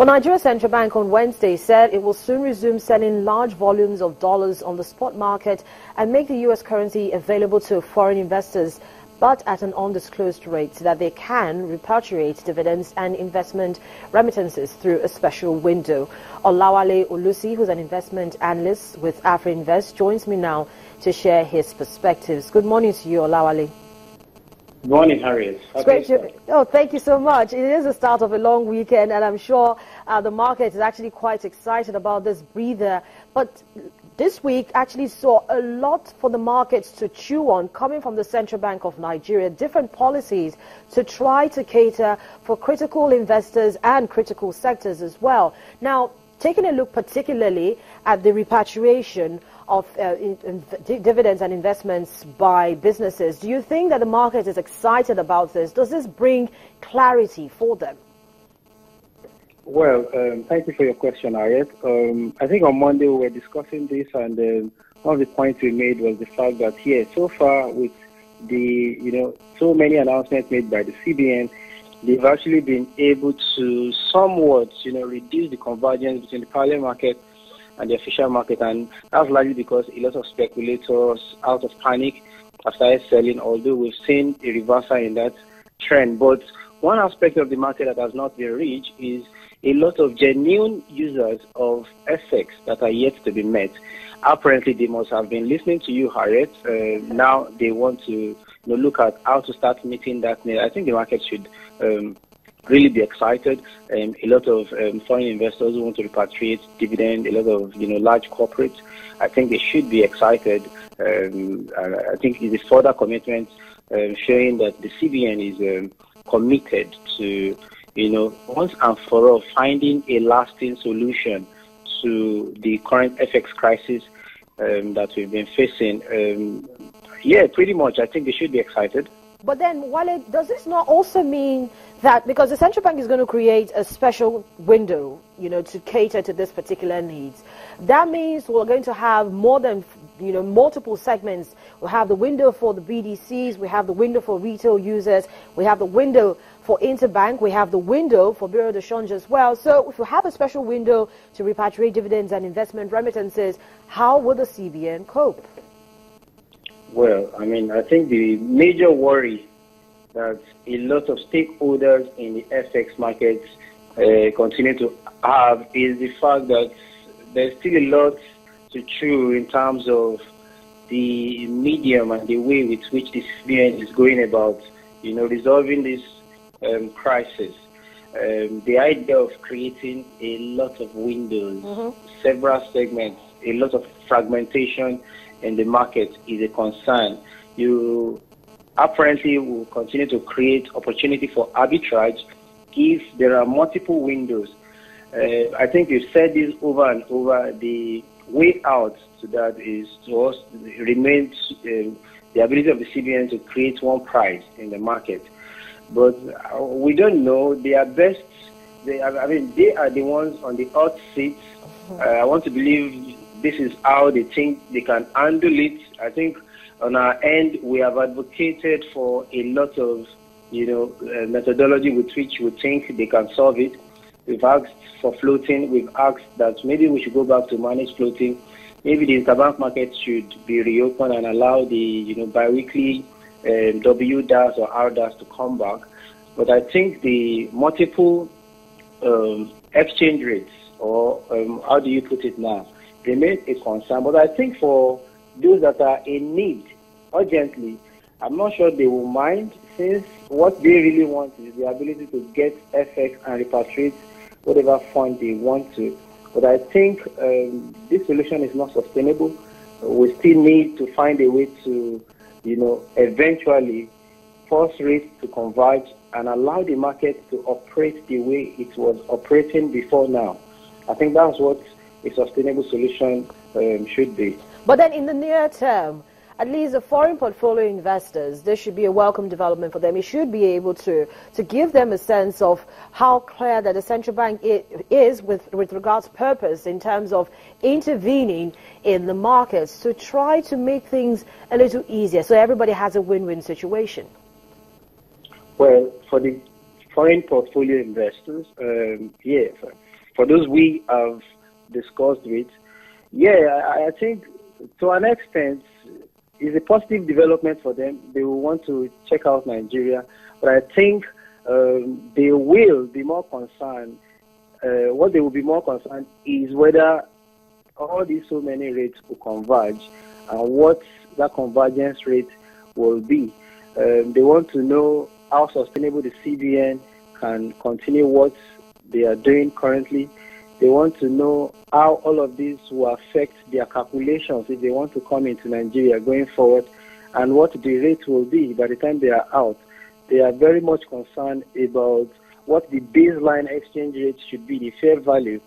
Well, Nigeria Central Bank on Wednesday said it will soon resume selling large volumes of dollars on the spot market and make the U.S. currency available to foreign investors, but at an undisclosed rate, so that they can repatriate dividends and investment remittances through a special window. Olawale Olusi, who's an investment analyst with AfriInvest, joins me now to share his perspectives. Good morning to you, Olawale. Good morning, Harriet. Thank you so much. It is the start of a long weekend, and I'm sure the market is actually quite excited about this breather. But this week actually saw a lot for the markets to chew on coming from the Central Bank of Nigeria, different policies to try to cater for critical investors and critical sectors as well. Now, taking a look particularly at the repatriation of dividends and investments by businesses, do you think that the market is excited about this? Does this bring clarity for them? Well, thank you for your question, Harriet. I think on Monday we were discussing this, and one of the points we made was the fact that, so far with the, so many announcements made by the CBN, they've actually been able to somewhat, reduce the convergence between the parallel market and the official market, and that's largely because a lot of speculators, out of panic, have started selling, although we've seen a reversal in that trend. But one aspect of the market that has not been reached is a lot of genuine users of FX that are yet to be met. Apparently, they must have been listening to you, Harriet. Now they want to look at how to start meeting that need. I think the market should really be excited. A lot of foreign investors who want to repatriate dividend, a lot of large corporates, I think they should be excited. I think it's a further commitment showing that the CBN is committed to once and for all finding a lasting solution to the current FX crisis that we've been facing. Pretty much I think they should be excited. But then, Wale, does this not also mean that because the central bank is going to create a special window, to cater to this particular needs, that means we're going to have more than, multiple segments. We have the window for the BDCs, we have the window for retail users, we have the window for interbank, we have the window for bureau de change as well. So if you have a special window to repatriate dividends and investment remittances, how will the CBN cope? Well, I think the major worry that a lot of stakeholders in the FX markets continue to have is the fact that there's still a lot to chew in terms of the medium and the way with which the CBN is going about, resolving this crisis. The idea of creating a lot of windows, several segments, a lot of fragmentation in the market is a concern. You apparently will continue to create opportunity for arbitrage if there are multiple windows. I think you've said this over and over. The way out to that is to us remains the ability of the CBN to create one price in the market. But we don't know. They are best. They are the ones on the hot seats. I want to believe this is how they think they can handle it. I think on our end, we have advocated for a lot of, methodology with which we think they can solve it. We've asked for floating. We've asked that maybe we should go back to managed floating. Maybe the interbank market should be reopened and allow the, biweekly WDAS or RDAS to come back. But I think the multiple exchange rates, or how do you put it now, remain a concern. But I think for those that are in need urgently, I'm not sure they will mind, since what they really want is the ability to get FX and repatriate whatever fund they want to. But I think this solution is not sustainable. We still need to find a way to, eventually force rates to converge and allow the market to operate the way it was operating before now. I think that's what a sustainable solution should be. But then in the near term, at least the foreign portfolio investors, this should be a welcome development for them. It should be able to give them a sense of how clear that the central bank is with regards to purpose in terms of intervening in the markets to try to make things a little easier so everybody has a win-win situation. Well, for the foreign portfolio investors, for those we have discussed with, I think to an extent, it's a positive development for them. They will want to check out Nigeria, but I think they will be more concerned. What they will be more concerned is whether all these so many rates will converge and what that convergence rate will be. They want to know how sustainable the CBN can continue what they are doing currently. They want to know how all of this will affect their calculations if they want to come into Nigeria going forward, and what the rate will be by the time they are out. They are very much concerned about what the baseline exchange rate should be, the fair value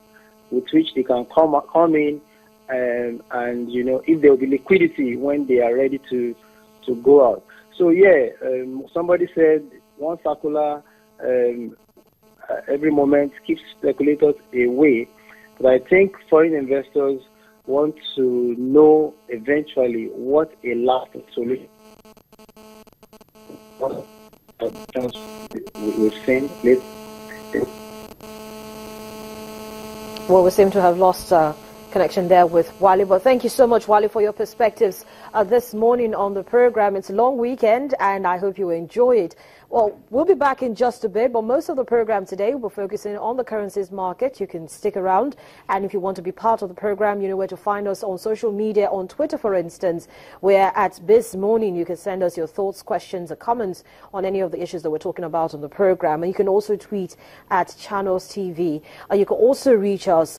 with which they can come in, and you know, if there will be liquidity when they are ready to go out. So somebody said one circular every moment keeps speculators away, but I think foreign investors want to know eventually what a lasting solution we've seen. Well, we seem to have lost connection there with Wale, but thank you so much, Wale, for your perspectives this morning on the program. It's a long weekend and I hope you enjoy it. Well, we'll be back in just a bit, but most of the program today will be focusing on the currencies market. You can stick around, and if you want to be part of the program, you know where to find us on social media. On Twitter, for instance, we're at Biz Morning. You can send us your thoughts, questions, or comments on any of the issues that we're talking about on the program, and you can also tweet at Channels TV. You can also reach us